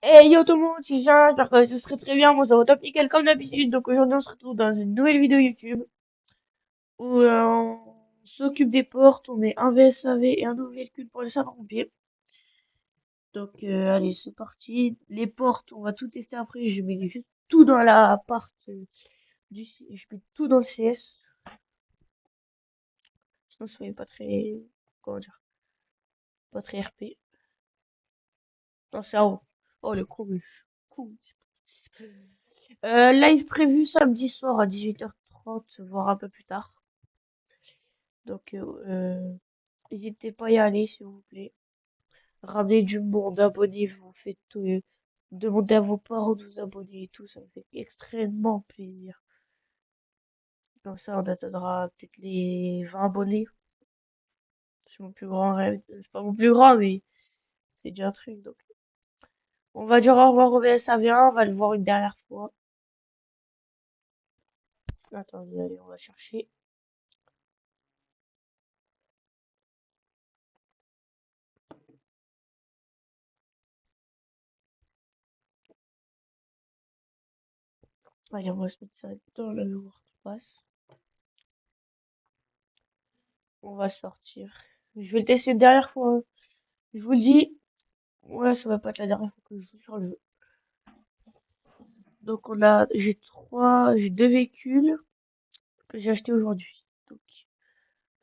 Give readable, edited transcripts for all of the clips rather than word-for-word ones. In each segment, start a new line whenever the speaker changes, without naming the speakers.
Hey yo tout le monde, c'est Jean, j'espère que ce serait très bien, moi ça va top nickel comme d'habitude, donc aujourd'hui on se retrouve dans une nouvelle vidéo YouTube où on s'occupe des portes, on met un VSAV et un nouveau véhicule pour les sapeurs-pompiers. Donc allez c'est parti, les portes on va tout tester après, je mets juste tout dans la part je mets tout dans le CS, sinon ça fait pas très, comment dire, pas très RP. Non c'est à haut, oh le con. Live prévu samedi soir à 18h30, voire un peu plus tard. Donc, n'hésitez pas à y aller, s'il vous plaît. Ramenez du monde, abonnez-vous, faites tout. Demandez à vos parents de vous abonner et tout, ça me fait extrêmement plaisir. Comme ça, on atteindra peut-être les 20 abonnés. C'est mon plus grand rêve. C'est pas mon plus grand, mais c'est déjà un truc. Donc, on va dire au revoir au VSAV1, on va le voir une dernière fois. Attendez, allez, on va chercher. Allez, on va se mettre ça dans le word pass. On va sortir. Je vais le tester une dernière fois, hein. Je vous le dis, ouais, ça va pas être la dernière fois que je joue sur le jeu. Donc j'ai deux véhicules que j'ai achetés aujourd'hui. Donc,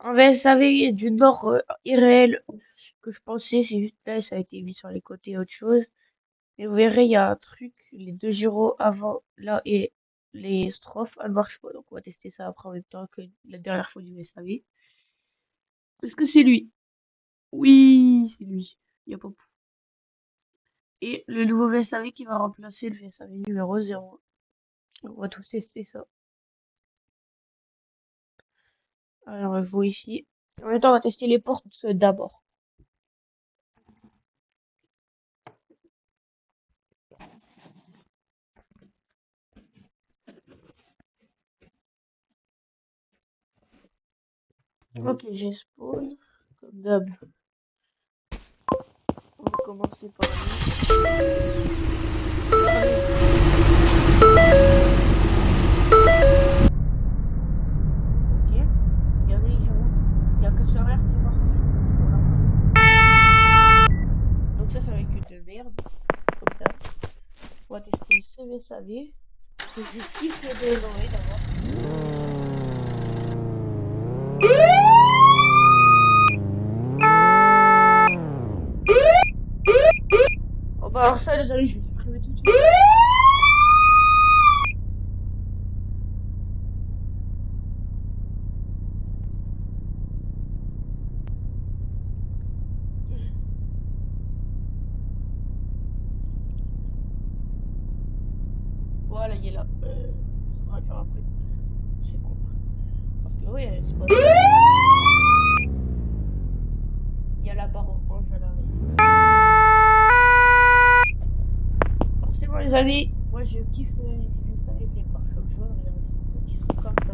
un VSAV du Nord irréel que je pensais, c'est juste là, ça a été mis sur les côtés autre chose. Et vous verrez, il y a un truc, les deux gyros avant là et les strophes, elles marchent pas. Donc on va tester ça après en même temps que la dernière fois du VSAV. Est-ce que c'est lui? Oui, c'est lui. Il y a pas plus. Et le nouveau VSAV qui va remplacer le VSAV numéro 0. On va tout tester ça. Alors, je vois ici. En même temps, on va tester les portes d'abord. Ok, j'ai spawn. Comme d'hab, on va commencer par lui. Ok. Regardez, Jérôme. Il n'y a que sur l'air qui est marqué. Ce qu'on rappelle. Donc ça va être que de merde. Comme d'hab. On va tester ce VSAV. Que je kiffe le dénommé d'abord. Oh bah alors ça, les amis, je vais supprimer tout de suite. Voilà, il est là. Faudra le faire après. C'est con. Parce que oui, c'est pas... Il y a la barre orange à l'arrière. Forcément, les amis, moi je kiffe les dessins avec les pare-chocs jaunes, regardez. Donc ils seront comme ça.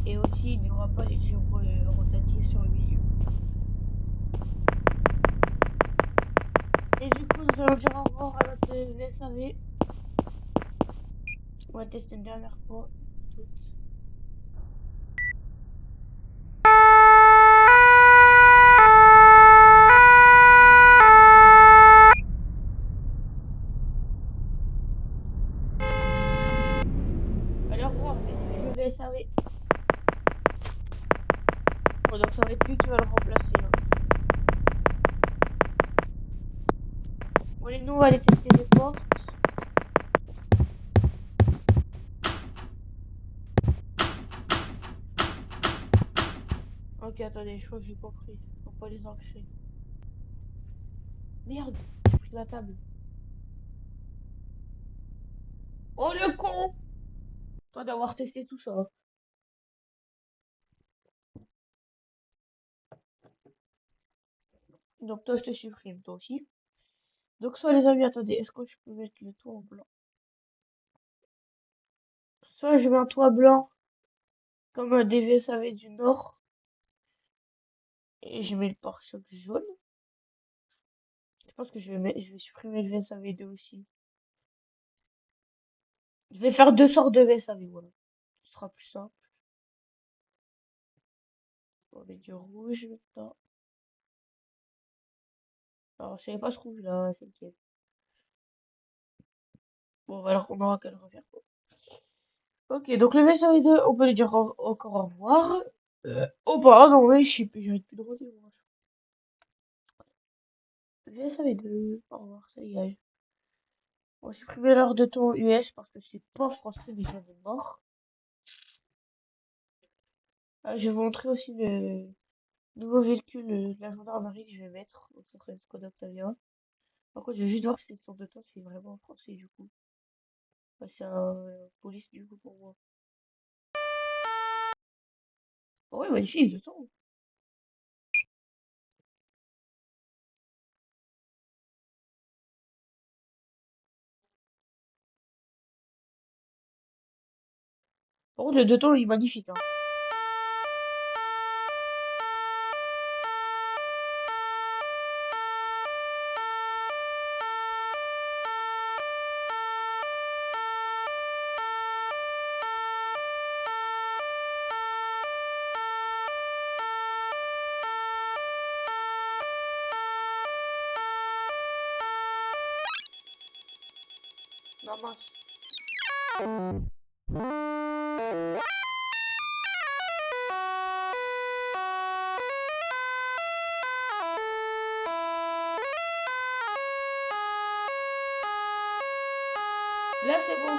Et aussi, il n'y aura pas les gyros rotatifs sur le milieu. Et du coup, nous allons dire au revoir à notre SAV. On va tester une dernière fois. Toutes. Allez, au revoir, vieux VSAV. Bon, donc ça va être lui qui va le remplacer, hein. Bon, allez, nous, on va aller tester les portes. Ok, attendez, je crois que j'ai compris. Faut pas les ancrer. Merde, j'ai pris la table. Oh le con! Toi d'avoir testé tout ça, hein. Donc toi, je te supprime, toi aussi. Donc soit les amis, attendez, est-ce que je peux mettre le toit en blanc? Soit je mets un toit blanc comme un DVSAV du Nord. Et je mets le pare-choc jaune. Je pense que je vais supprimer le VSAV2 aussi. Je vais faire deux sortes de VSAV, voilà. Ce sera plus simple. On met du rouge maintenant. Alors, je savais pas ce rouge-là, t'inquiète. Bon, alors, on aura qu'à le refaire. Ok, donc le VSAV2, on peut lui dire encore au revoir. Oh, pardon, oui, je sais plus, j'arrête plus de redire. VSAV2, au revoir, ça dégage. On va supprimer l'heure de temps US parce que c'est pas français, mais j'en ai marre. Ah, je vais vous montrer aussi le nouveau véhicule de la gendarmerie que je vais mettre au centre Skoda Octavia. Par contre, je vais juste voir si le centre de temps c'est vraiment français du coup. Enfin, c'est un police du coup pour moi. Oh ouais, magnifique, de temps. Par contre, le de temps il est magnifique, hein. Non, mince. Là, c'est bon.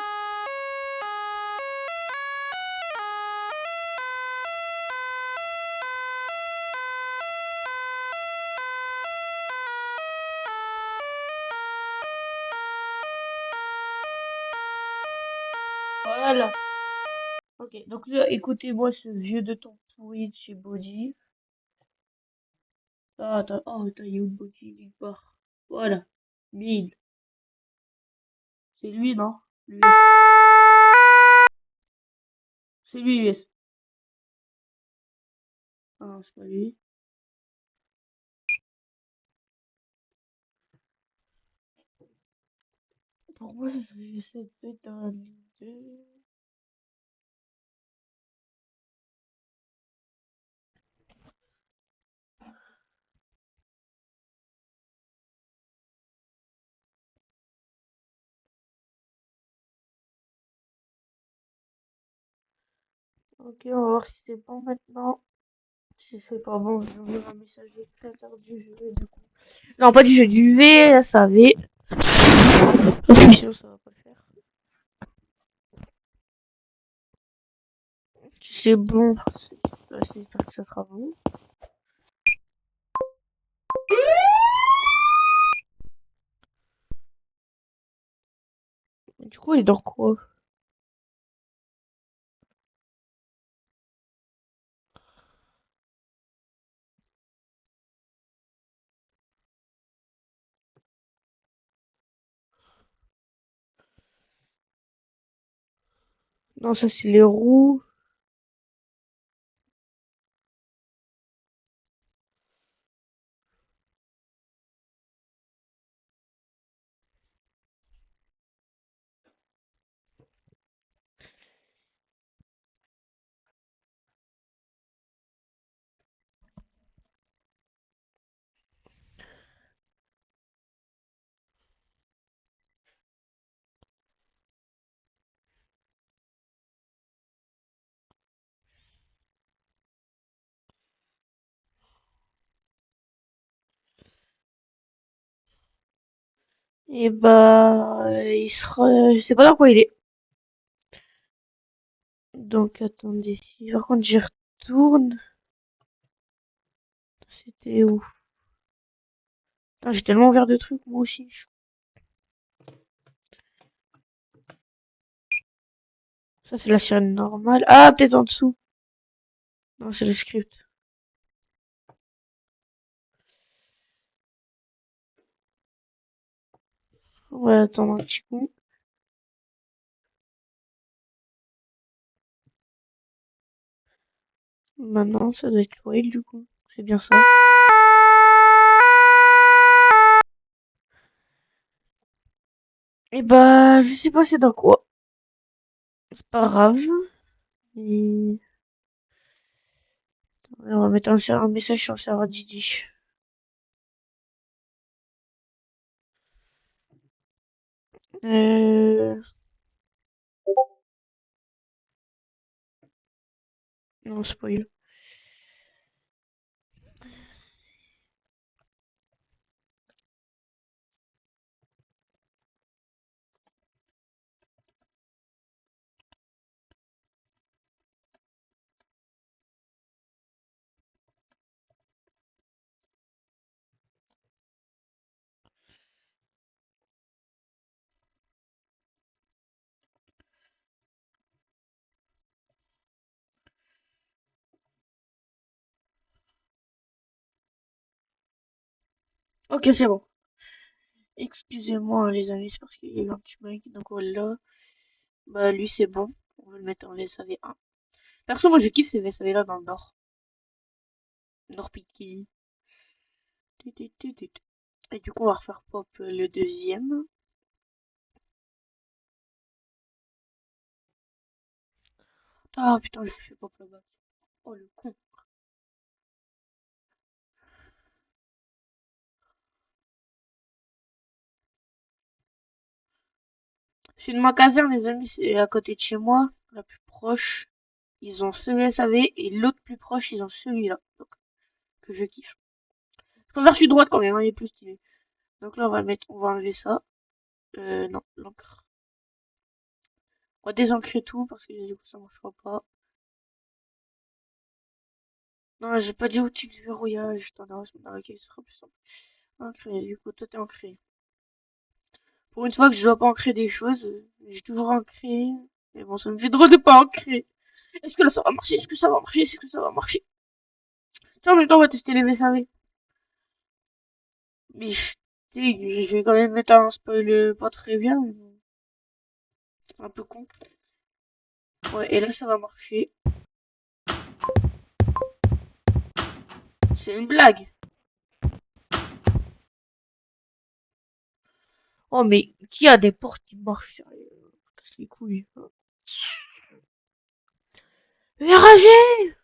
Voilà. Ok, donc là, écoutez-moi ce vieux de ton pourri de chez Body. Ah, attends, oh, attends, il y a une Body, il part. Voilà. 1000. C'est lui, non? Lui. C'est lui, US. Ah non, c'est pas lui. Pour moi, je vais essayer d'être dans la ligne 2. Ok, on va voir si c'est bon maintenant. Si c'est pas bon, je vais ouvrir un message de tout à l'heure du jeu, du coup. Non, pas du jeu, du VSAV. Parce que sinon, ça va pas le faire. Si c'est bon, j'espère que ça sera bon. Du coup, il est dans quoi? Non, ça, c'est les roues. Et bah, il sera, je sais pas dans quoi il est. Donc, attendez, si par contre j'y retourne, c'était où? Putain, j'ai tellement ouvert de trucs, moi aussi. Ça, c'est la sirène normale. Ah, peut-être en dessous. Non, c'est le script. On va attendre un petit coup. Maintenant, ça doit être Whale, du coup. C'est bien ça. Et bah, je sais pas c'est dans quoi. C'est pas grave. Et... On va mettre un message sur le serveur Didi. Euh... Non, spoil. Ok, c'est bon. Excusez-moi les amis, c'est parce qu'il y a eu un petit bug. Donc voilà. Bah lui c'est bon. On va le mettre en VSAV1. Perso, moi je kiffe ces VSAV là dans le Nord. Nord Piqué. Et du coup on va refaire pop le deuxième. Ah putain, je fais pop là-bas. Oh le con. C'est une ma caserne les amis, c'est à côté de chez moi. La plus proche. Ils ont ce VSAV et l'autre plus proche ils ont celui-là. Donc que je kiffe. Je préfère celui de droite quand même, hein, il est plus stylé. Donc là on va le mettre, on va enlever ça. Non, l'encre. On va désancrer tout parce que du coup ça marchera pas. Non, j'ai pas dit outil de verrouillage, je t'en ai dans laquelle ce sera plus simple. Ancré, du coup, toi t'es ancré. Pour une fois que je dois pas ancrer des choses, j'ai toujours ancré. Mais bon, ça me fait drôle de pas ancrer. Est-ce que là ça va marcher? Est-ce que ça va marcher? Est-ce que ça va marcher? Tiens, en même temps, on va tester les VSAV. Mais je vais quand même mettre un spoil pas très bien, mais bon, un peu con. Ouais, et là ça va marcher. C'est une blague. Oh, mais qui a des portes qui marchent? Sérieux, casse les couilles. Verrager!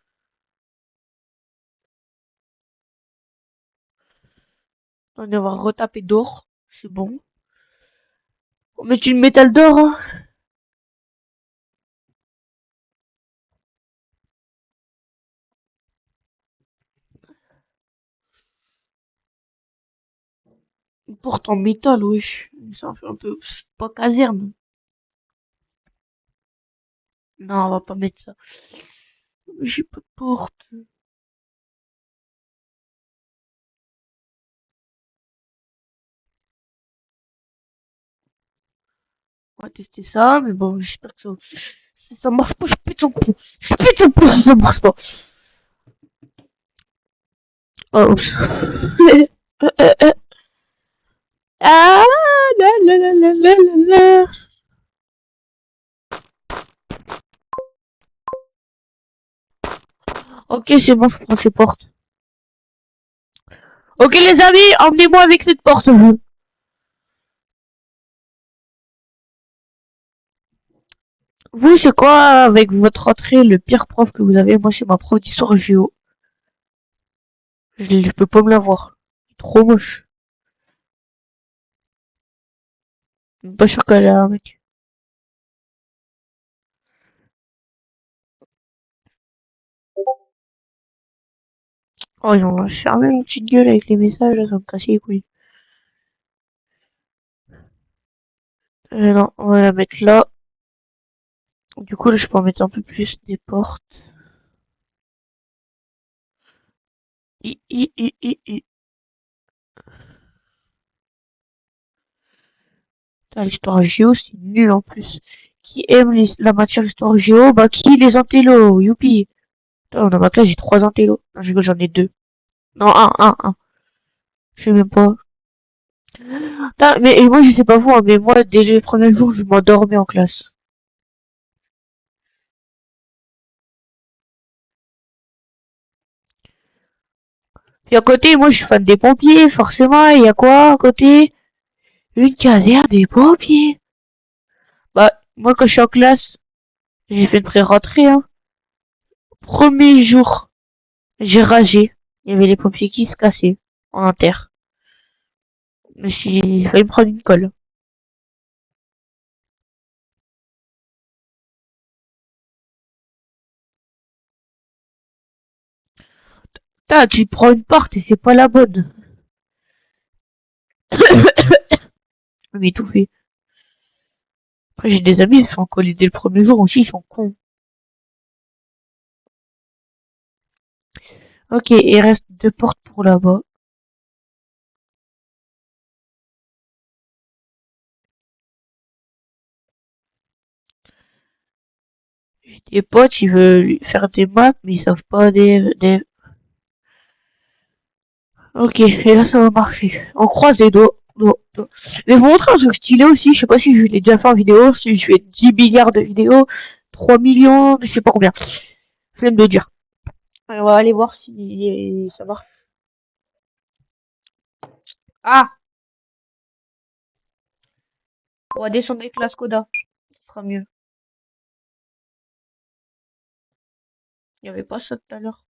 On va retaper d'or. C'est bon. On met une métal d'or, hein. Une porte en métal, wesh. Ça fait un peu, pas caserne. Non, on va pas mettre ça. J'ai pas de porte. On va tester ça, mais bon, j'espère que ça, si ça marche pas, je pète un coup. Je pète un coup si ça marche pas. Oh, ah, la la la la la la la. Ok, c'est bon, je prends ces portes. Ok, les amis, emmenez-moi avec cette porte. Vous, c'est quoi, avec votre entrée, le pire prof que vous avez? Moi, c'est ma prof d'histoire géo. Je peux pas me la voir. Trop moche. Même pas sûr qu'elle a un mec. Oh, ils ont fermé mon petite gueule avec les messages, là, ça me casse les couilles. Non, on va la mettre là. Du coup, là, je peux en mettre un peu plus des portes. I. Putain, l'histoire géo, c'est nul en plus. Qui aime la matière histoire géo? Bah, qui les intellos? Youpi. Putain, dans ma classe, j'ai 3 intellos. Non, j'en ai 2. Non, un. Je sais même pas. Putain, mais et moi, je sais pas vous, hein, mais moi, dès les premiers jours, je m'endormais en classe. Puis à côté, moi je suis fan des pompiers, forcément, il y a quoi à côté? Une caserne des pompiers. Bah, moi quand je suis en classe, j'ai fait une pré-rentrée, hein. Premier jour, j'ai ragé. Il y avait les pompiers qui se cassaient en inter. J'ai failli me prendre une colle. Putain, tu prends une porte et c'est pas la bonne. Je vais m'étouffer. Après, j'ai des amis, ils se sont collés dès le premier jour aussi, ils sont cons. Ok, il reste deux portes pour là-bas. J'ai des potes, ils veulent faire des maps, mais ils savent pas des... Ok, et là ça va marcher. On croise les doigts. Mais je vous montrer un truc stylé aussi, je sais pas si je l'ai déjà fait en vidéo, si je fais 10 milliards de vidéos, 3 millions, je sais pas combien. Flemme de dire. Alors, on va aller voir si ça marche. Ah, on va descendre avec la Skoda. Ce sera mieux. Il y avait pas ça tout à l'heure.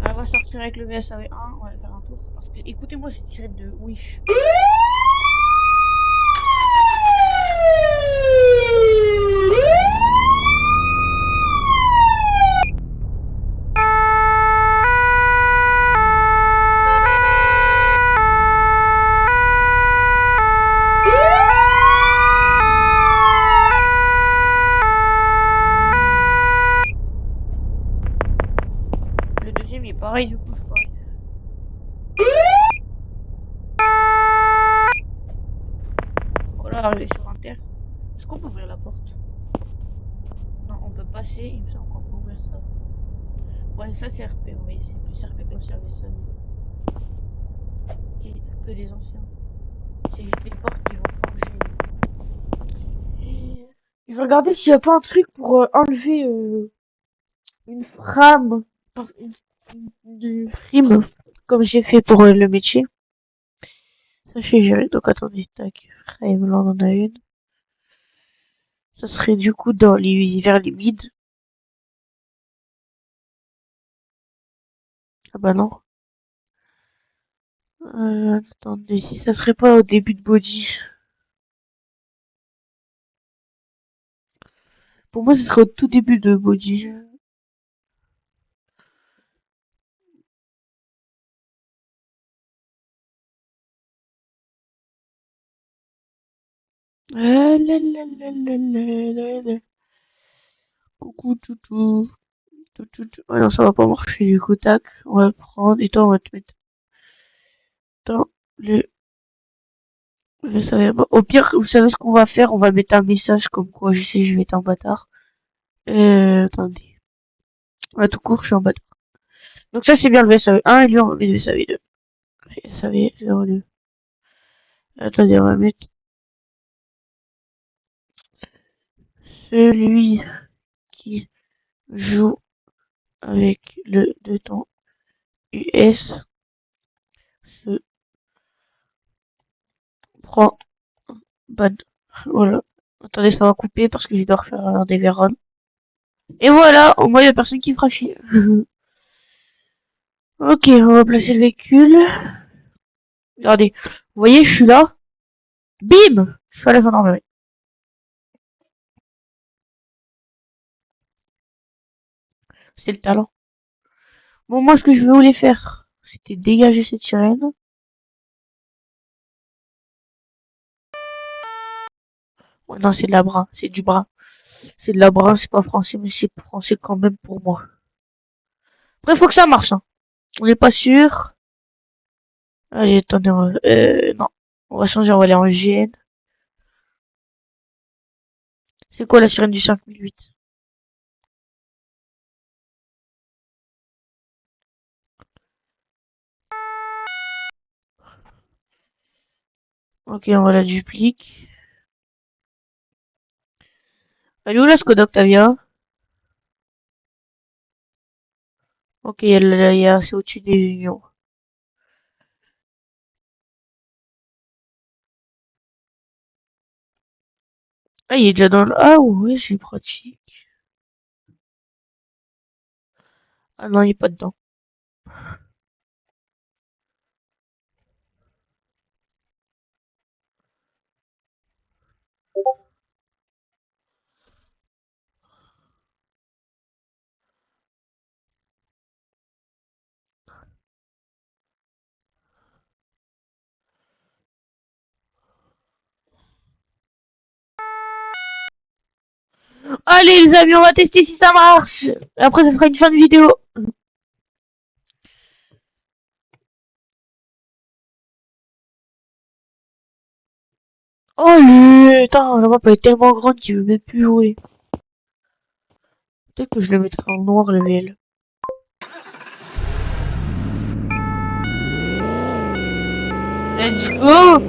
Ah, on va sortir avec le VSAV1, on va faire un tour. Parce que écoutez-moi cette sirène de Wish. Le deuxième il est pareil du coup, je crois. Voilà, arrivé sur Inter. Est-ce qu'on peut ouvrir la porte? Non, on peut passer, il me semble qu'on peut ouvrir ça. Ouais, ça c'est RP, oui, c'est plus RP que l'ancien VSAV. Et que des anciens. C'est juste les portes qui vont changer. Je vais regarder s'il n'y a pas un truc pour enlever une frame. Une frime, comme j'ai fait pour le métier. Ça, je sais gérer. Donc attendez, tac. Frame, là on en a une. Ça serait du coup dans les vers les mids. Ah bah non. Attendez, si ça serait pas au début de body. Pour moi, ce serait au tout début de body. Coucou toutou. Ah non, ça va pas marcher du coup, tac. On va le prendre et toi, on va te mettre dans le... Au pire, vous savez ce qu'on va faire? On va mettre un message comme quoi je sais, je vais être un bâtard. Attendez. Ouais, tout court, je suis un bâtard. Donc ça, c'est bien le VSAV1 et lui, on va mettre le VSAV2. VSAV02. Attendez, on va mettre celui qui joue avec le de temps US se prend ban. Voilà. Attendez, ça va couper parce que je dois refaire des verrons. Et voilà, au moins il y a personne qui fera chier. Ok, on va placer le véhicule. Regardez, vous voyez, je suis là. Bim! Je suis à la gendarmerie. C'est le talent. Bon, moi, ce que je voulais faire, c'était dégager cette sirène. Ouais, non, c'est de la bras, c'est du bras. C'est de la bras, c'est pas français, mais c'est français quand même pour moi. Après, faut que ça marche, hein. On n'est pas sûr. Allez, attendez, non. On va changer, on va aller en GN. C'est quoi la sirène du 5008? Ok, on va la duplique. Elle est où la Skoda Octavia? Ok, c'est au-dessus des unions. Ah, il est déjà dans le... Ah ouais, c'est pratique. Ah non, il est pas dedans. Allez les amis, on va tester si ça marche. Après, ça sera une fin de vidéo. Oh le... Attends, la map est tellement grande qu'il veut même plus jouer. Peut-être que je le mettrai en noir, le VL. Let's go!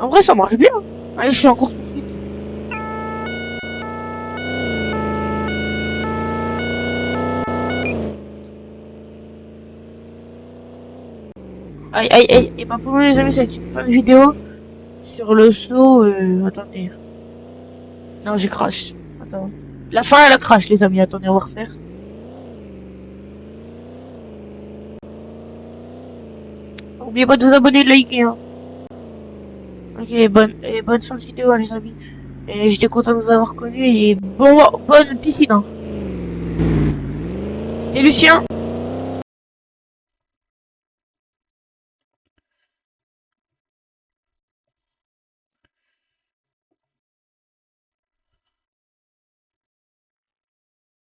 En vrai, ça marche bien. Allez, je suis en course poursuite. Aïe, aïe, aïe. Et pas pour nous, les amis, ça va être une fin de vidéo sur le saut. Attendez. Non, j'ai crash. Attends. La fin, elle a crash, les amis. Attendez, on va refaire. N'oubliez pas de vous abonner et de liker, hein. Ok, bonne fin de vidéo, hein, les amis. Et j'étais content de vous avoir connu et bonne piscine, hein. C'était Lucien.